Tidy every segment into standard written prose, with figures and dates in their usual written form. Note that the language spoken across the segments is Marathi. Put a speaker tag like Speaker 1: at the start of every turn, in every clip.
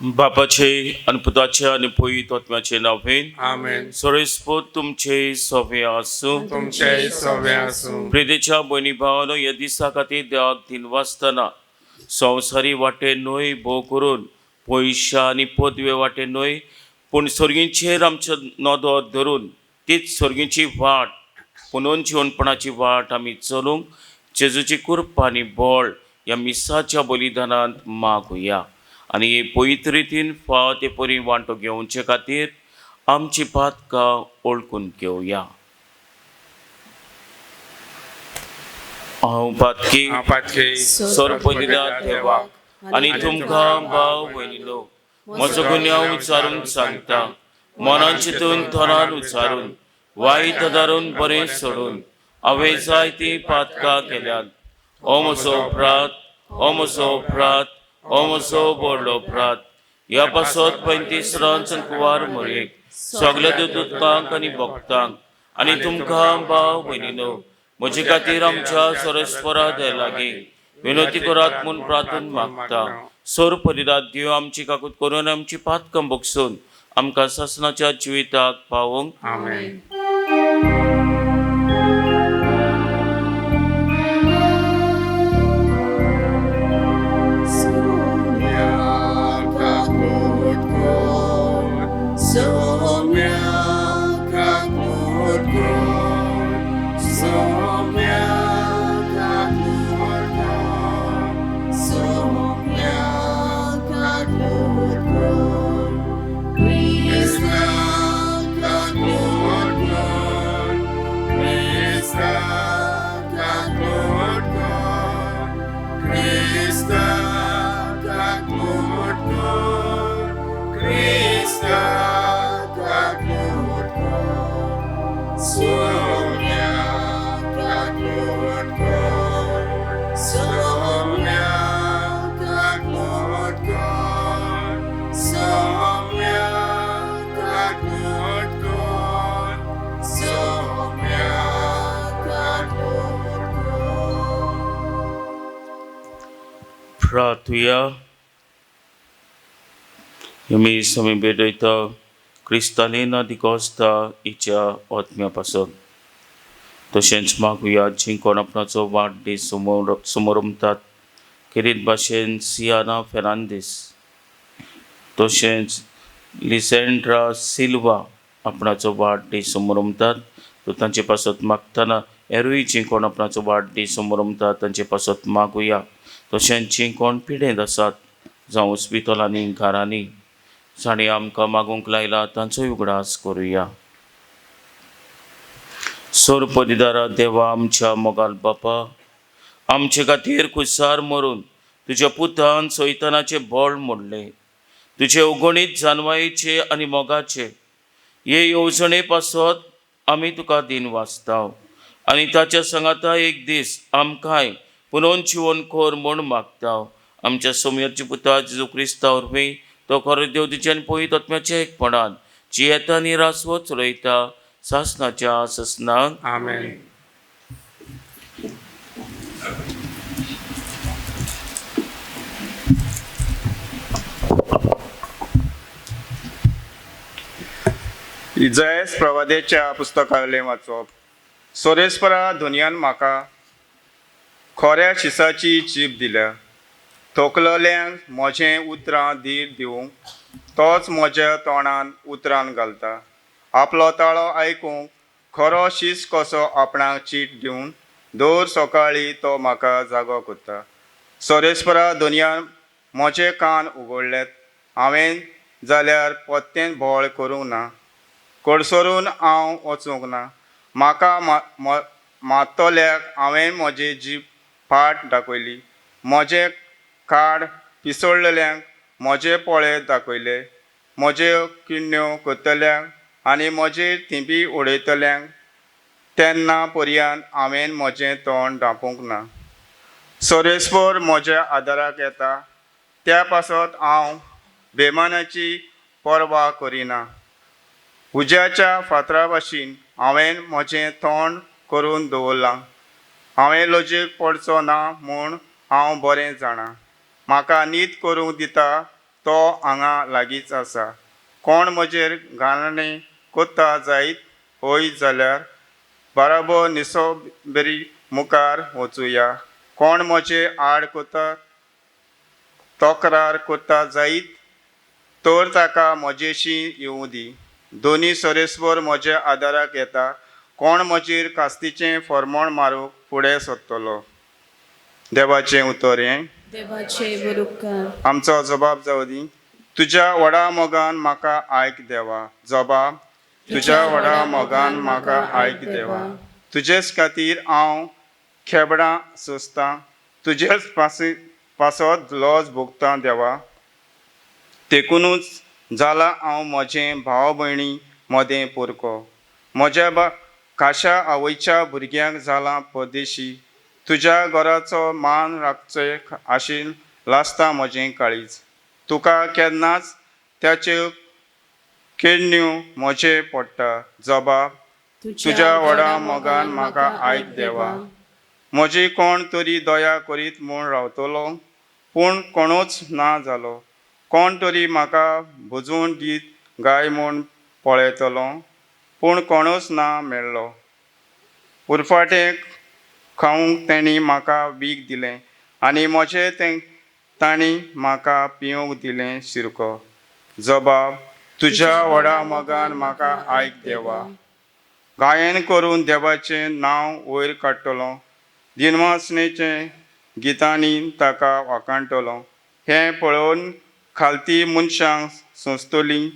Speaker 1: बापाचे आणि पुताचे आणि पवित्र आत्म्याचे नावेन
Speaker 2: आमेन.
Speaker 1: सर्वस्फूर्त तुमचे सोवे आसूं.
Speaker 2: तुमचे सोबे आसूं.
Speaker 1: प्रिदेच्या बहिणी भावानो या दिसा खातीर देवाक दिनवासतना संवसारी वाटे न्हय भोव करून पयशा आनी पदवे वाटे न्हय पूण सर्गीचेर आमचो नदर धरून तीच सर्गीची वाट पुनोवन जिवनपणाची वाट आमी चलूंक जेजूची कृपा आनी बळ ह्या मिसाच्या बलिदानांत मागुया आनी हे पवित्र रितीन फाव ते परी वांटो घेवचे खातीर आमची पातकां ओळखून घेवया. हांव पातकी सर्वपदिदात देवाक आनी तुमकां भाव भयणीलो म्हजो गुन्यांव उचारून सांगता. मनान चिंतून तोंडान उचारून वायट धरून बरें सोडून हांवें जायती पातकां केल्यात. हो म्हजो अपराध, हो म्हजो अपराध, हो म्हजो व्हडलो अपराध. ह्या पासत 35 रांचन कुवार मरेक सगल्या देवदूतांक आनी भक्तांक आनी तुमकां भाव भयणीनो म्हजे खातीर आमच्या सरस्वरा देव लागीं विनोती करात म्हूण प्रार्थना मागता. सोर परिदात देव आमची काकूत करून आमची पातकां भोगसून आमकां सासणाच्या जिविताक पावोवंक.
Speaker 2: आमेन.
Speaker 1: प्रार्थुया. मी समी बेडयता क्रिस्तालेना दिकोस्ता हिच्या आत्म्या पासून तशेंच मागुया जी कोण आपणाचो वाडदीस समोरमतात किरीत भाशेन सियाना फेर्नांदीस तशेंच लिसेंड्रा सिल्वा आपणाचो वाडदीस समोरमतात तो तांचे पासत मागतना हेरूय जी कोण आपणाचो वाडदीस समोरमतात तांचे पासत मागुया. तशेंच जी कोण पिडेंत आसात जावं हॉस्पिटलांनी घरांनी तांणी आमकां मागूंक लायला तांचोय उगडास करुया. सोर पदिदारा देवा आमच्या मोगाल बापा आमचे खातीर कुसार मरून तुज्या पुतान सैतानाचे बळ मोडले. तुजे उगणीत जानवायेचे आनी मोगाचे हे येवजणे पासत आमी तुका दिन वाचताव आनी ताच्या सांगाता एक दीस आमकांय पुनोवन जिवन कोर म्हूण मागताव. आमच्या सोमयाची पुता जेजू क्रिस्ता वरवीं तो खरो देव तुज्या आनी पवित्र आत्म्याच्या एकपणान जी येता आनी रासवत चलयता सासणाच्या ससनाक.
Speaker 2: आमेन. इजायस प्रवादेच्या पुस्तकावलें वाचप. सोरेस्परा दुनियान म्हाका खोऱ्या शिसाची जीब दिल्या. थोकलल्यांक म्हजें उतरां धीर दिवंक तोच म्हज्या तोंडान उतरान घालता. आपलो ताळो आयकूंक खरो शीस कसो आपणाक चीट दिवन दर सकाळीं तो म्हाका जागो करता. सोरेस्परा दुनियान म्हजे कान उगडलेत. हांवें जाल्यार पत्तेन भोळ करूंक ना. कडसरून हांव वचूंक ना. म्हाका मातोल्याक हांवें म्हजी जीब फाट दाखयली. म्हजे काड पिसोळ्ळल्यांक म्हजे पोळे दाखयले. म्हज्यो किण्ण्यो करतल्यांक आनी म्हजे थिंबी उडयतल्यांक तेन्ना पर्यंत हांवें म्हजें तोंड धांपूंक ना. सोरेस्पोर म्हज्या आदाराक येता त्या पासत हांव बेमानाची पर्वा करिना. उज्याच्या फातरा भाशेन हांवें म्हजें तोंड करून दवरलां. हांवें लजेक पडचो ना म्हूण हांव बरें जाणां. म्हाका न्हीद करूंक दिता तो हांगा लागींच आसा. कोण म्हजेर घालणें कोत्ता जायत होय जाल्यार बाराबो निसोबरी मुखार वचुया. कोण म्हजे आड कोत्ता तक्रार कोत्ता जायत तर ताका म्हजेशी येवं दी. दोनी सोरेसभर म्हज्या आदाराक येता. कोण म्हजेर कास्तीचें फर्मोण मारूंक फुडें सरतलो. देवाचें उतर हें.
Speaker 3: देवाचे बरोबर.
Speaker 2: आमचो जबाब जावं दी. तुज्या व्हडा मोगान म्हाका आयक देवा. जबाब. तुज्या व्हडा मोगान म्हाका आयक देवा. तुजेच खातीर हांव खेबडां सोंसतां. तुजेच पासत लॉज भोगतां देवा. देखूनच जाला हांव म्हजें भाव भयणी मोदें पोरको. म्हज्या खाशा आवयच्या भुरग्यांक जालां परदेशी. तुज्या घराचो मान राखचे आशिल्ल लासता म्हजें काळीज. तुका केन्नाच त्याच्यो केडण्यो म्हजे पडटा. जबाब. तुज्या व्हडा मोगान म्हाका आयक देवा. म्हजी कोण तरी दया करीत म्हूण रावतलो पूण कोणूच ना जालो. कोण तरी म्हाका भुजून गीत गाय म्हूण पळयतलो पूण कोणूच ना मेळ्ळो. उरफाटें खावंक तेणी म्हाका वीख दिलें आनी म्हजें तें तांणी म्हाका पिवूंक दिलें शिरको. जबाब. तुज्या व्हडा मोगान म्हाका आयक देवा. गायन करून देवाचें नांव वयर काडटलो. दिनवासनेचें गितांनी ताका वाखाणटलो. हें पळोवन खालती मनशांक सोंसतलीं.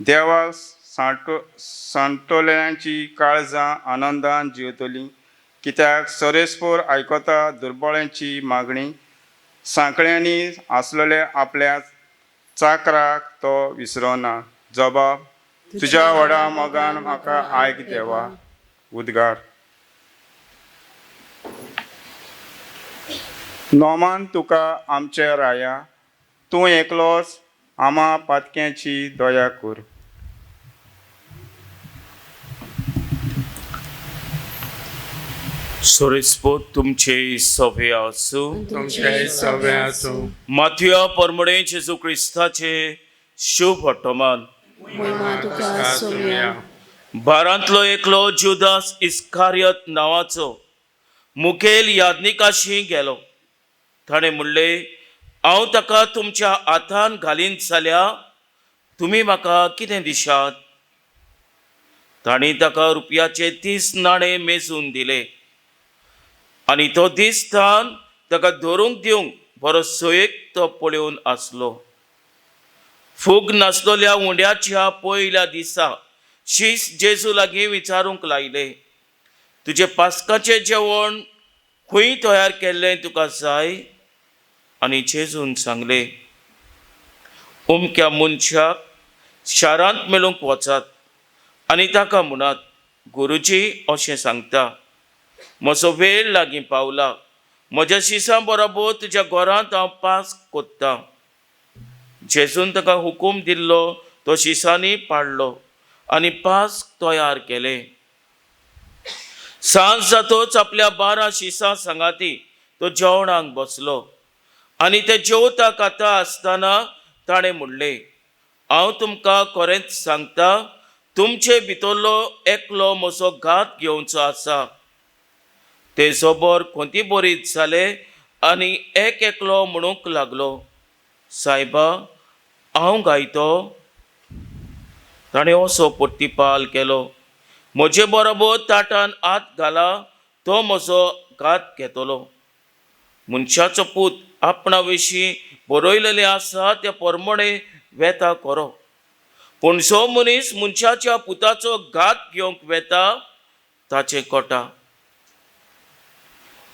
Speaker 2: देवाक सांठोल्यांची काळजां आनंदान जिवतलीं. कित्याक सोरेसभर आयकता दुर्बळांची मागणी. सांकळ्यांनी आसलेल्या आपल्या चाकराक तो विसरोना. जबाब. तुज्या व्हडा मोगान म्हाका आयक देवा. उद्गार. नोमान तुका आमचे राया. तूं एकलोच आमा पातक्यांची दया कर.
Speaker 1: सोरेस्पोत तुमचे सव्या आसूं.
Speaker 3: तुमचे सव्या आसूं.
Speaker 1: माथ्या परमडे जेजू क्रिस्ताचे शुभ वर्तमान.
Speaker 3: महिमा तुका सोव्या.
Speaker 1: बारांतलो एकलो जुदास इस्कारियत नांवाचो मुखेल याज्ञिकाशी गेलो. ताणें म्हणलें, हांव ताका तुमच्या हातान घालीन जाल्यार तुमी म्हाका कितें दिशात? तांणी ताका रुपयाचे 30 नाणे मेजून दिले आनी तो दिसतान ताका धरूंक दिवंक बरो सोयेक्त पळोवन आसलो. फूग नासलोल्या उंड्याच्या पयल्या दिसा शीस जेजू लागीं विचारूंक लायलें, तुजें पास्काचें जेवण खंय तयार केल्लें तुका जाय? आनी जेजून सांगलें, उमक्या मनशाक शारांत मेळूंक वचात आनी ताका म्हणात, गुरुजी अशें सांगता, म्हजो वेळ लागीं पावला. म्हज्या शिसां बरोबर तुज्या घरांत हांव पास्क कोत्तां. जेजून ताका हुकूम दिल्लो तो शिसांनी पाळ्ळो आनी पास्क तयार केलें. सांज जातोच आपल्या 12 शिसां सांगाती तो जेवणाक बसलो आनी ते जेवता खाता आसतना ताणें म्हणलें, हांव तुमकां खरेंच सांगता, तुमचे भितरलो एकलो म्हजो घात घेवचो आसा. ते जोबोर खोंती बरीत जाले आनी एक एकलो म्हणूंक लागलो, सायबा हांव गायतो. ताणें असो प्रतिपाल केलो, म्हजे बरोबर ताटान हात घाला, तो म्हजो घात घेतलो. मनशाचो पूत आपणा विशीं बरयलेलें आसा त्या प्रमाणे वेता करो. पूण जो मनीस मनशाच्या पुताचो घात घेवंक वेता ताचें कोटा.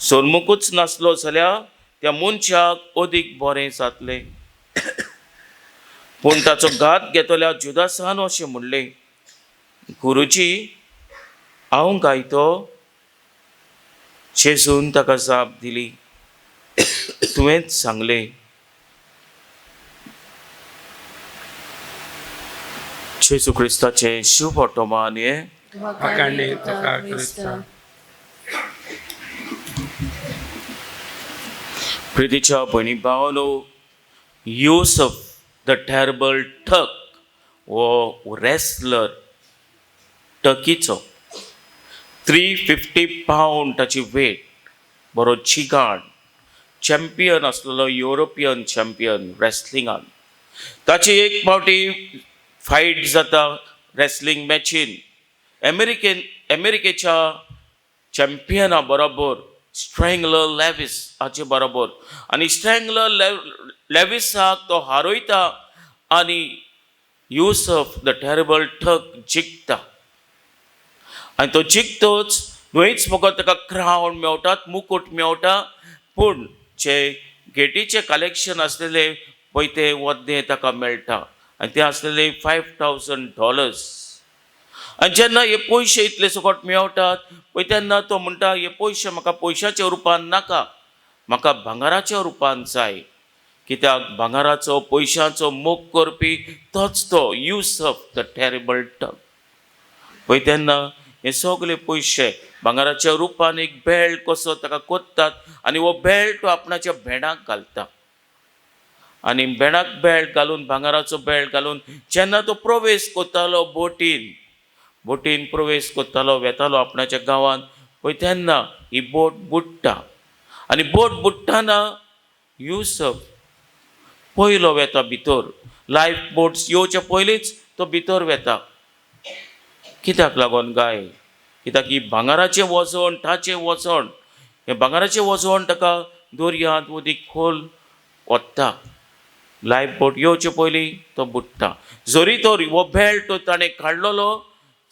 Speaker 1: सोलमुकूच नासलो जाल्यार त्या मनशाक अदीक बरें जातलें. पूण ताचो घात घेतल्या जुदासान अशें म्हणलें, गुरुजी हांव गायतो. जेजून ताका जाप दिली, तुवेंच सांगलें. जेजू क्रिस्ताचें शुभ वर्तमान हें.
Speaker 3: वखाणी तुका क्रिस्ता.
Speaker 1: प्रितीच्या भयणी भावांनो, युसफ द टॅरबल ठक हो रेसलर टकीचो 350 पावंड ताची वेट, बरो चिगाण, चॅम्पियन आसलेलो, युरोपियन चॅम्पियन रेसलिंगान. ताची एक फावटी फायट जाता रेसलिंग मॅचीन अमेरिकेच्या चॅम्पियना बरोबर स्ट्रँगलर लेविस हाचे बरोबर, आनी स्ट्रँगलर लेविसाक तो हारयता आनी युसफ द टॅरबल ठक जिखता. आनी तो जिखतोच न्हयच फकत ताका क्राउन मेळटात, मुकुट मेळटा, पूण जे गेटीचे कलेक्शन आसलेले पळय ते वद्दे ताका मेळटा, आनी ते आसलेले $5,000. आनी जेन्ना हे पयशे इतले सकट मेळटात पळय तेन्ना तो म्हणटा, हे पयशे म्हाका पयशाच्या रुपान नाका, म्हाका भांगाराच्या रुपान जाय. कित्याक भांगाराचो पयशांचो मोग करपी तोच तो युसफ द टॅरबल ठक. पळय तेन्ना हे सगळे पयशे भांगाराच्या रुपान एक बेल्ट कसो ताका कोत्तात, आनी हो बेल्ट तो आपणाच्या भेंडाक घालता. आनी भेंडाक बेल्ट घालून, भांगाराचो बेल्ट घालून जेन्ना तो प्रवेश करतालो बोटीन प्रवेश करतालो, वेतालो आपणाच्या गांवांत, पळय तेन्ना ही बोट बुडटा. आनी बोट बुडटाना युसफ पयलो वेता भितर. लायफ बोट्स येवचे पयलींच तो भितर वेता. कित्याक लागोन गाय? कित्याक ही भांगाराचें वजन, टाचें वजन, हें भांगाराचें वजन ताका दर्यांत उदीक खोल वत्ता. लायफ बोट येवचे पयलीं तो बुडटा. जरी तो हो बेल्ट तो ताणें काडलेलो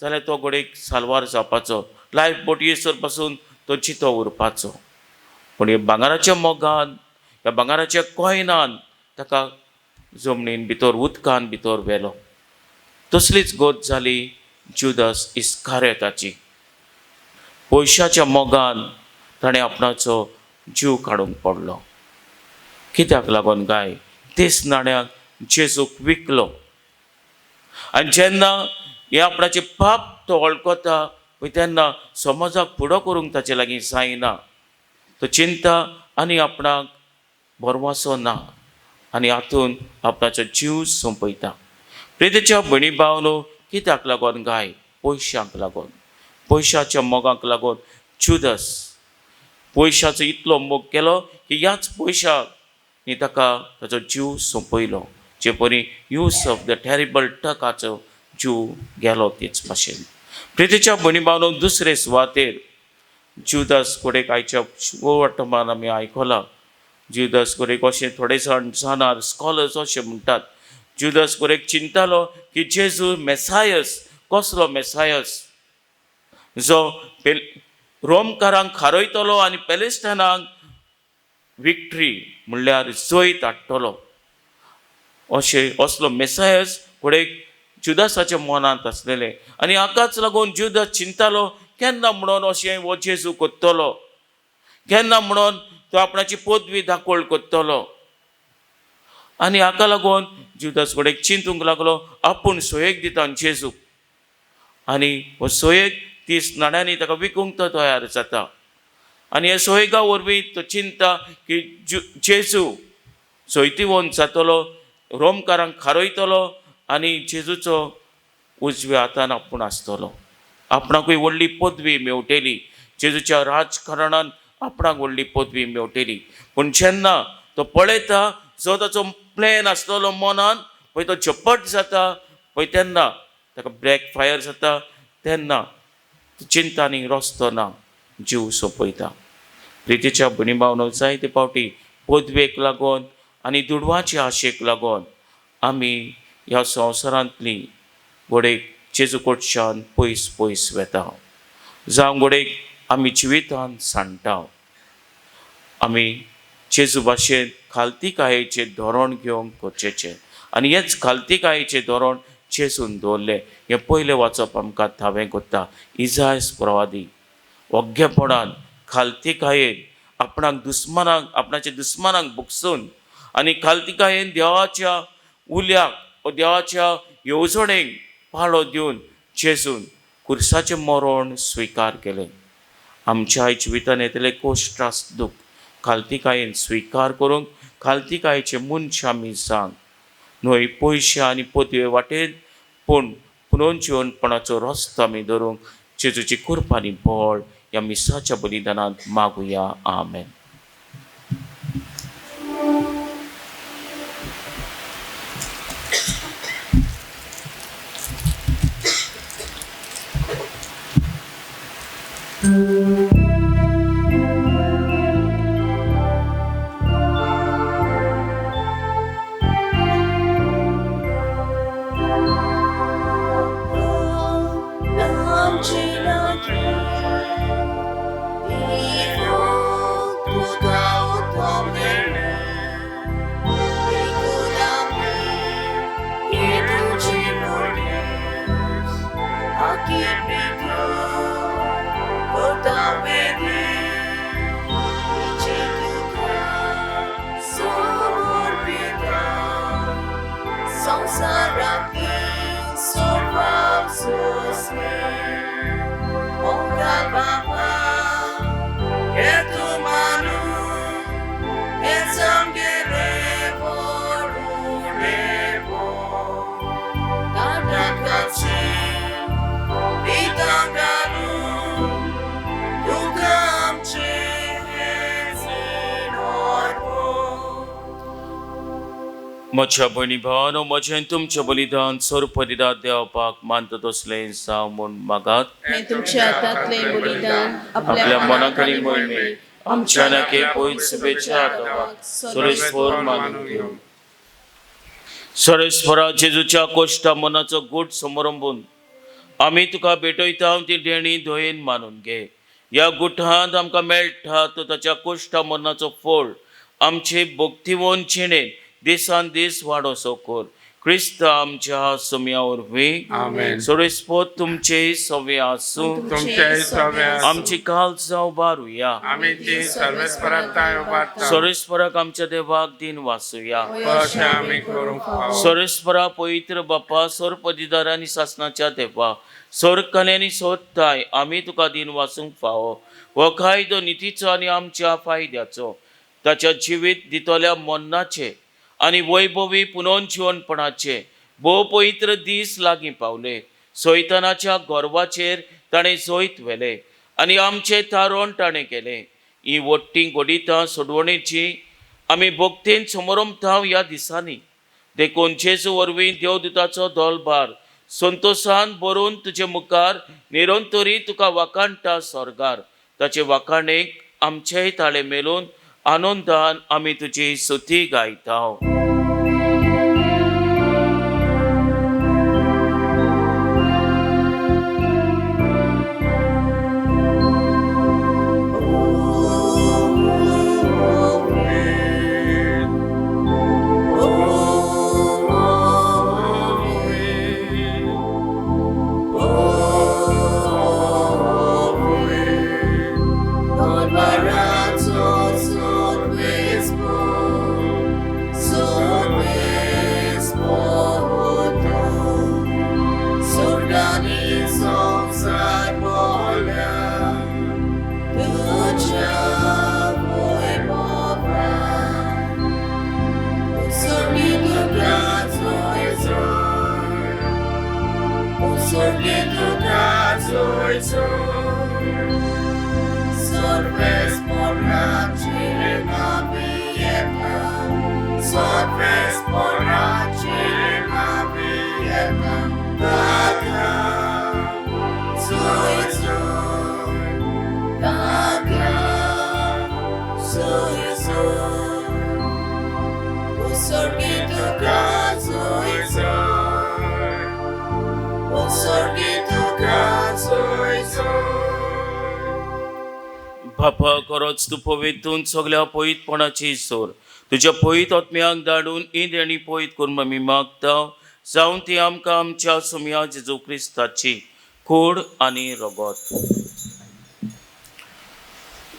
Speaker 1: जाल्यार तो घडीक साल्वार जावपाचो, लायफ बोट येसर पासून तो चितो उरपाचो. पूण हे भांगाराच्या मोगान, ह्या भांगाराच्या कॉयनान ताका जमनीन भितर, उदकान भितर व्हेलो. तसलीच गोत जाली जुदास इस्कारियोताची. पयशाच्या मोगान ताणें आपणाचो जीव काडूंक पडलो. कित्याक लागोन गाय? तेच नाण्याक जेजूक विकलो. आनी जेन्ना हे आपणाचे पाप तो वळखता पळय तेन्ना समाजाक फुडो करूंक ताचे लागीं जायना. तो चिंता आनी आपणाक बरवासो ना, आनी हातून आपणाचो जीव सोंपयता. प्रितेच्या भयणी भावनो, कित्याक लागोन गाय? पयशांक लागोन, पयशाच्या मोगाक लागोन जुदास पयशाचो इतलो मोग केलो की ह्याच पयशाक न्ही ताका ताचो जीव सोंपयलो. जे परी युसफ द टॅरबल ठकाचो जीव गेलो तेच भाशेन. प्रितेच्या भयणी भावनो, दुसरे सुवातेर जुदास कोडेक आयच्या वर्तमान आमी आयकलां. जुदास कोडेक अशें थोडे जाणार स्कॉलर्स अशें म्हणटात, जुदास कोडेक चिंतालो की जेजू मेसायस, कसलो मेसायस, जो रोमकारांक हारयतलो आनी पॅलेस्टायनाक विक्ट्री म्हणल्यार जैत हाडटलो. असलो मेसायस कोडेक जुदासाच्या मनांत आसलेले. आनी हाकाच लागून जुदास चिंतालो केन्ना म्हणून अशें हो जेजू कोत्तलो, केन्ना म्हणून तो आपणाची पदवी दाखोळ कोत्तलो. आनी हाका लागून जुदास कोडेक चिंतूंक लागलो, आपूण सोयेक दिता जेजूक, आनी हो सोयेक 30 नाण्यांनी ताका विकूंक तो तयार जाता. आनी हे सोयेगा वरवीं तो चिंता की जेजू सोयतीवंत जातलो, रोमकारांक हारयतलो आनी जेजूचो उजव्या हातान आपूण आसतलो. आपणाकूय व्हडली पदवी मेवटेली, जेजूच्या राजकारणान आपणाक व्हडली पदवी मेवटेली. पूण जेन्ना तो पळयता जो ताचो प्लॅन आसतलो मनान पळय तो झपट जाता पळय तेन्ना ताका ब्रेक फायर जाता. तेन्ना चिंतांनी रस्तो ना, जीव सोंपयता. प्रितीच्या भयणी भावनो, जायते फावटी पदवेक लागोन आनी दुडवाच्या आशेक लागोन आमी ह्या संवसारांतली घोडेक जेजू कडच्यान पयस पयस वेता. जावं घोडेक आमी जिवितांत सांडटा. आमी जेजू भाशेन खालतीकायेचें धोरण घेवंक गरजेचें. आनी हेच खालतीकायेचें धोरण जेजून दवरलें. हें पयलें वाचप आमकां धावें कोत्ता. इजायस प्रवादी ओग्गेपणान, खालतीकायेन आपणाच्या दुस्मानांक भुगसून आनी खालतीकायेन देवाच्या उल्याक वा देवाच्या येवजणेक पाळो दिवन जेजून कुर्साचें मरण स्विकार केलें. आमच्या जिवितांत येतले कोश्ट त्रास दूख खालतीकायेन स्विकार करूंक, खालतीकायेचें मनशां आमी जावंक न्हय पयशे आनी पोतये वाटेन पूण पुनर्जीवनपणाचो रस्तो आमी धरूंक जेजूची कृपा आनी बळ ह्या मिसाच्या बलिदानांत मागुया. आमेन. म्हज्या भयणी भावानो, म्हजें तुमचें बलिदान सर्वपरिदान देवपाक मानता तसलें जावं म्हूण मागात.
Speaker 3: हे तुमच्या हातांतले बलिदान
Speaker 1: आपल्या मनाकडेन मोहिमे आमच्या नाके पयत सभेच्या आदाराक सोरेस्वर मानून घेऊ. सोरेस्वरा जेजूच्या कोश्टा मनाचो गूढ समारंभून आमी तुका भेटयता ती देणी धोयेन मानून घे. ह्या गुठांत आमकां मेळटा तो ताच्या कोश्टा मनाचो फळ आमचे भक्तिवन जिणेंत दिसान दीस वाडोसो कोर. क्रिस्त आमच्या सोम्या वरवीं
Speaker 3: आमेन.
Speaker 1: सोरेस्पोत तुमचे सवे आसूं.
Speaker 3: तुमचे सवे आसूं.
Speaker 1: आमची काल जावं बारुया.
Speaker 3: आमी ती सर्वेस्पराताय उबारता.
Speaker 1: सोरेस्पराक आमच्या देवाक दिन वाचुया.
Speaker 3: अशें आमी करूंक फावो.
Speaker 1: सोरेस्परा पवित्र बापा सोरपदीदार आनी सासणाच्या देवा सोर कन्यांनी सोदताय आमी तुका दिन वाचूंक फावो. हो कायदो नितीचो आनी आमच्या फायद्याचो ताच्या जिवीत दितोल्या मन्नाचे आनी वैभवी पुनर्जीवनपणाचे भोव पवित्र दीस लागीं पावले. सैतानाच्या गर्वाचेर ताणें जैत व्हेले आनी आमचे तारण ताणें केलें. ही वट्टी घोडितां सोडवणेची आमी भक्तेन समोरमता ह्या दिसांनी देखून जेजू वरवीं देवदूताचो दोलबार संतोशान बरोवन तुजे मुखार निरंतरी तुका वाकाणटा स्वर्गार. ताचे वाकाणेक आमचेय ताळे मेलून आनंदान आमी तुजी स्तुती गायता. बापा खरोच तूं पवितून सगळ्या पवितपणाची सोर तुज्या पवित आत्म्याक धाडून ही देणी पवित करून आमी मागता जावं ती आमकां आमच्या सोम्या जेजू क्रिस्ताची कूड आनी रगत.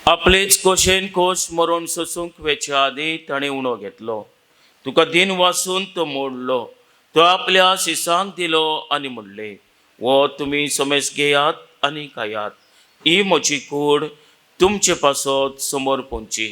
Speaker 1: आपलेच कोशेन कोश मरून सोसूंक वेच्या आदी ताणें उणो घेतलो. तुका दिन वाचून तो मोडलो. तो आपल्या शिसांक दिलो आनी म्हणले, वो तुमी समेस घेयात आनी खायात. ही म्हजी कूड तुमचे पासत समोर पोंची.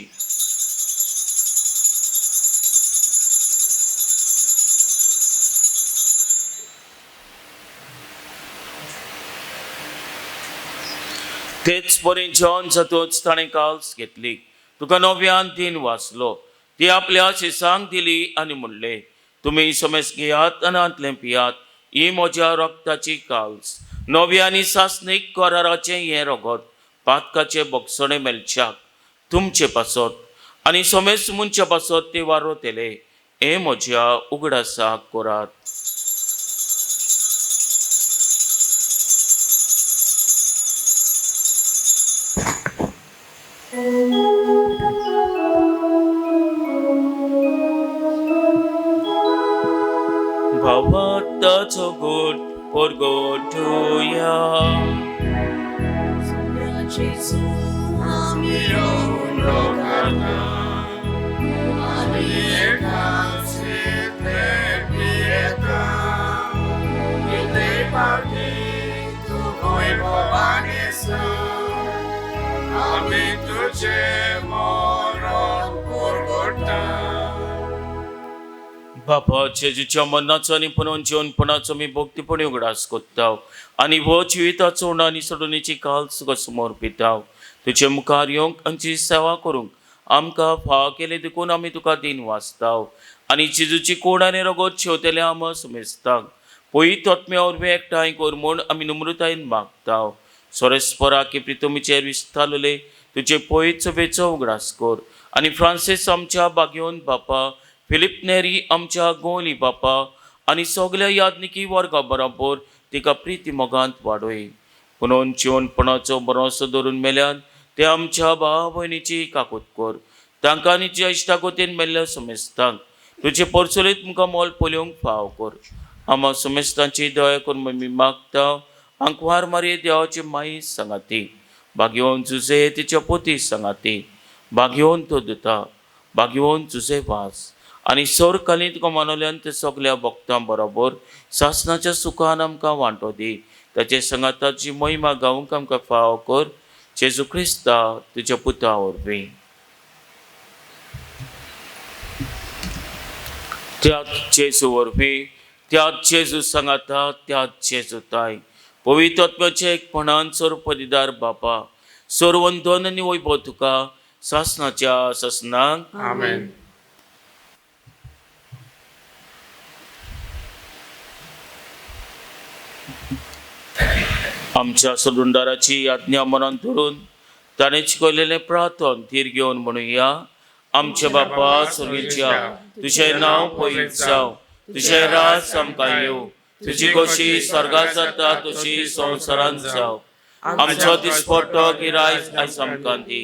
Speaker 1: तेच परी जॉन जातूच ताणें काल्स घेतली. तुका नव्यान दिन वाचलो. ती आपल्या शिसांक दिली आनी म्हणले, तुमी समेस घेयात आनी आंतलें पियात. ही म्हज्या रक्ताची काल्स. नव्या आनी सासणीक कराराचें हें रगत पातकाचे बोगसणे मेलच्याक तुमचे पासत आनी समेस मुनच्या पासत ते वारोतेले. हे म्हज्या उगडासाक करात. भावाताचो गोड पोरगोटुया. बापा जेजूच्या मरणाचो आनी पुनर्जीवनपणाचो मी भोगतीपणी उगडास कोत्ताव आनी हो जिविताचो उणो आनी सोडुणेची काल्स तुका समोर पिताव. तुजे मुखार येवंक आमची सेवा करूंक आमकां फाव केले देखून आमी तुका दिन वाचताव आनी जेजूची कोड आनी रगत शेवतेले आम सुमेस्ताक पयत आत्म्या उर्बे एकठांय कर म्हूण आमी नम्रतायेन मागताव. सोरेस्परा की प्रितमीचेर विस्तारलेले तुजे पयत सभेचो उगडास कर आनी फ्रांसीस आमच्या बागेवन बापा, फिलिप नेरी आमच्या गोली बापा आनी सगल्या यादनिकी वर्गा बरोबर तिका प्रिती मोगांत वाडोय. पुनोन जीवनपणाचो भरोसो धरून मेल्यान ते आमच्या भावा भयणीची काकूत कर. तांकां आनी ज्या इश्टागोतीन मेल्ल्या समेस्तांक तुजे परसुलीत मुखार मोल पोलिवंक फाव कर. आमा समेस्तांची दया करून आमी मागता. आंकवार मारये देवाची माई सांगाती, भाग्यवन जुजे तिच्या पोती सांगाती, भाग्यवन तो दुता, भाग्यवन जुजे वास आनी सर काली तुका मानवल्यान ते सगल्या भक्तां बरोबर सासणाच्या सुखान आमकां वांटो दी. ताचे संगाताची महिमा गावंक आमकां फाव कर. जेजू क्रिस्ता तुज्या पुता वरवीं. त्याच जेजू वरवीं, त्याच जेजू सांगाता, त्याच जेजू ताय, पवित्र आत्म्याचे एकपणान सर पदिदार बापा, सर वंदन आनी वैभव तुका सासणाच्या सासणाक.
Speaker 3: आमेन.
Speaker 1: आमच्या सदुंडाराची आज्ञा मनान धरून ताणें शिकयलेलें प्रार्थन धीर घेवन म्हणुया. आमचे बापा स्वर्गीच्या, तुझें नांव पवित्र जावं, तुझें राज आमकां येवं, तुजी कशी स्वर्गांत जाता तशी संवसारांत जावं. आमचो दिसपट्टो गिरायज आयज आमकां दी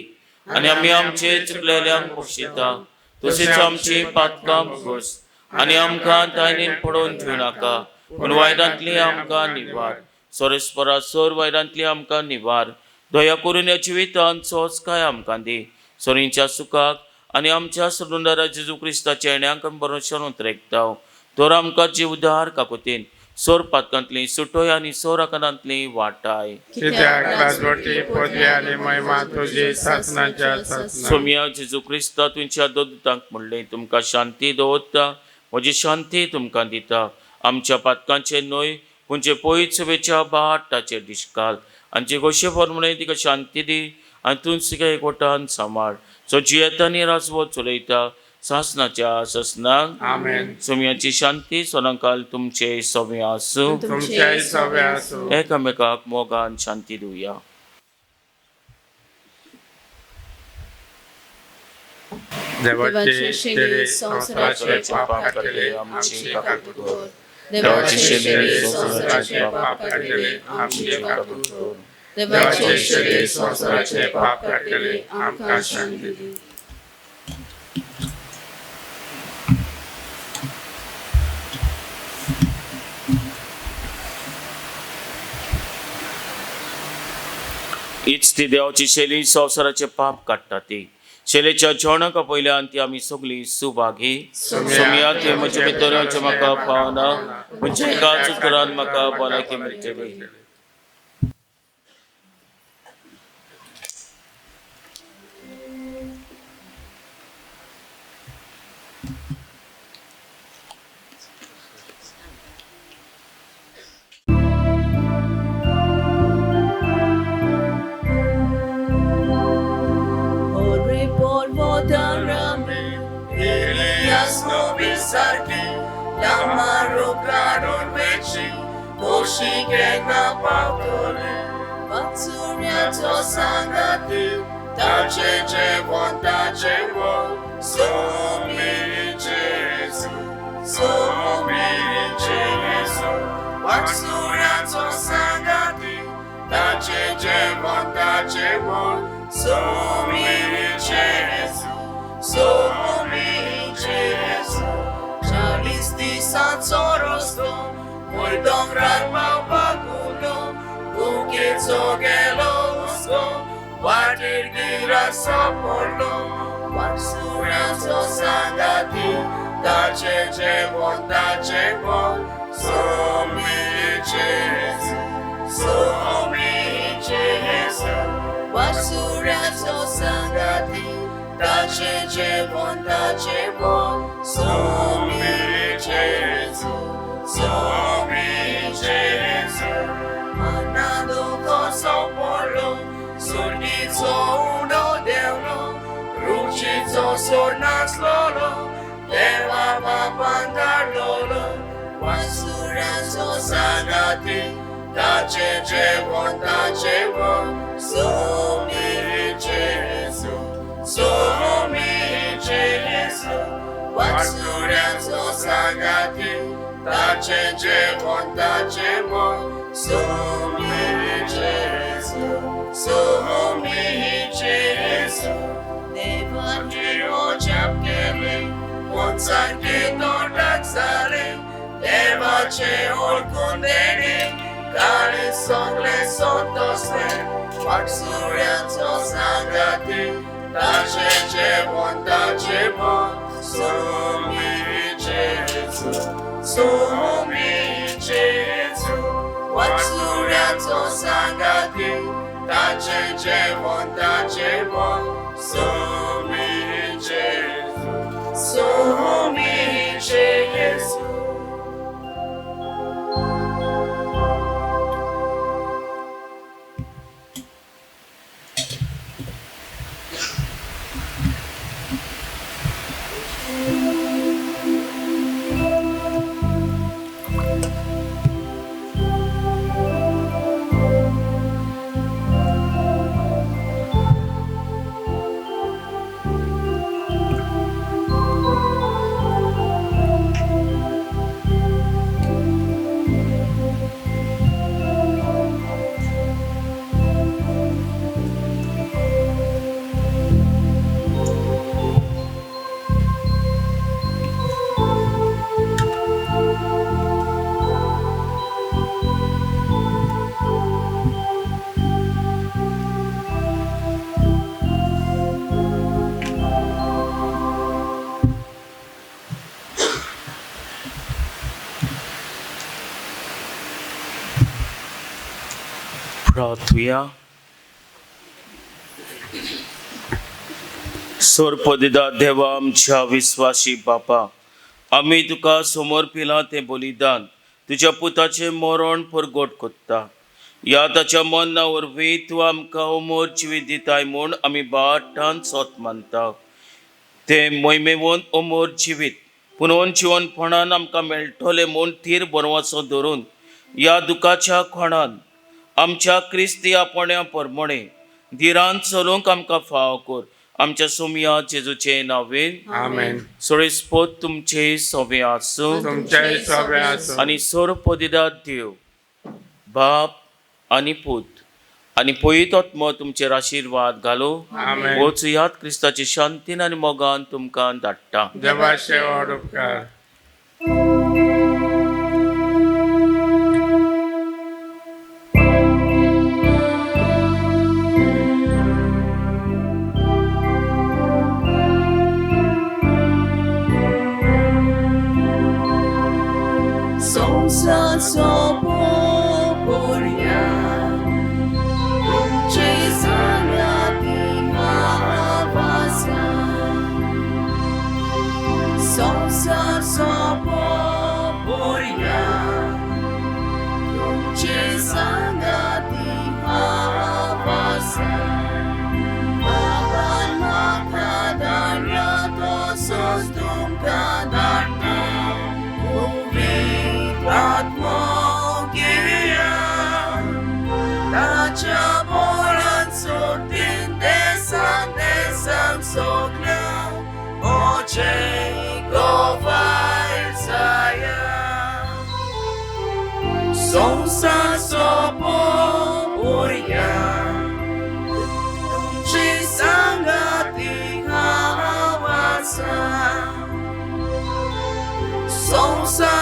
Speaker 1: आनी आमी आमचे चुकलेल्यांक बक्षिता तशीच आमची पातकां भोगोस आनी आमकां दायनीन पडोवन दिवं नाका पूण वायटांतली आमकां निवार. सोरेस्परा सोर वायटांतली आमकां निवार. दया करून ह्या जिवितांत सोस काय आमकां दी. सोरींच्या सुखाक आनी आमच्या सदुंडारा जेजू क्रिस्ताच्या येण्याक भरोशान उतरेकताव. तर आमकां जीवदार काकुतीन सोर पातकांतली सुटोय आनी सोर आकांतांतली वाटाय.
Speaker 3: कित्याक राजवटी, पदवी आनी महिमा तुजी सासणाच्या सासणाक.
Speaker 1: सोम्या जेजू क्रिस्ता तुमच्या दोदूतांक म्हणलें, तुमकां शांती दवरता, म्हजी शांती तुमकां दिता. आमच्या पातकांचे न्हय म्हणजे पयत सभेच्या बाटाचेर दिश्काल आनी जे गोशे फॉर्मुळे तिका शांती दी आनी तूं तिका एकवटान सांबाळ. सो जियेता आनी राजवो चलयता सासणाच्या सासणाक.
Speaker 3: आमेन.
Speaker 1: सोम्याची शांती सोनाकाल तुमचे सवे आसूं.
Speaker 3: तुमचेय सवे आसूं.
Speaker 1: एकामेकाक मोगान शांती दिवया.
Speaker 3: देवाचे शेरे संवसाराचे पाप काडले आमची काकूत कर. देवाचे शेरे संवसाराचे पाप काडले आमची काकूत कर. देवाचे शेरे संवसाराचे पाप काडले आमकां शांती दी.
Speaker 1: हीच ती देवाची शेली संवसाराचे पाप काडटा ती. शेलेच्या जेवणाका पयल्यान ती आमी सगळीं सुभागी. सोम्या ते म्हजे भितर म्हाका पावना म्हणजे एकाच उतरान म्हाका भलायकी मेळटली.
Speaker 3: snobisarki, lamaru karun vechi, doshi kena pautole. Batsuria to sangati, tache jevon, somi Jesu, somi Jesu. Batsuria to sangati, tache jevon, somi Jesu, somi Jesu. Chalisti sansorosto, moldong rarmau bagulo, bukit sogelo usko, wadir gira sapolo, waksura so sangati, tache jevon, somi Jesu, somi Jesu. Waksura so sangati, tache jevon, somi Jesu, somi Jesu. Manado ko sopolo, surnito uno deuno, ruchito sornas lolo, deva papandar lolo. Wasura so sangati, tache jevon, somi Jesu, somi Jesu. Wasura so sangati, tache jevon, somi Jesu, somi Jesu. Devangelo chapkele, monsarki tordaksare, deva che ol kundene, kare songle sotosne, waksurya so sangati, tache jevon, somi Jesu, somi Jesu. Waksurya so sangati, tache jevon, somi Jesu, somi Jesu.
Speaker 1: प्रार्थूया. सोरपदिदा देवा आमच्या विश्वासी बापा, आमी तुका समोर पिला ते बलिदान तुझ्या पुताचे मरण परगट कोत्ता. या ताच्या मरणा वरवीं तूं आमकां अमर जिवीत दिताय म्हूण आमी बाटान सोत मानता. ते मोहिमेवंत अमर जिवीत पुनोवन जिवनपणान आमकां मेळटले म्हूण थीर बरवासो धरून या दुखाच्या खोणान आमच्या क्रिस्ती आपण्या परमणे धिरान चलूंक आमकां फाव कर. आमच्या सोमया जेजूचे नांवेन
Speaker 3: आमेन.
Speaker 1: सोळेस्पोत तुमचे सोबे आसूं आनी सोरपदिदा देव बाप आनी पूत आनी पवित्र आत्मो तुमचेर आशिर्वाद घालो. वचुयात क्रिस्ताची शांतीन आनी मोगान तुमकां धाडटा.
Speaker 3: देवाचे उपकार.
Speaker 1: Jehovah saya song sa sopo uriya tumchi sangati hawasan song sa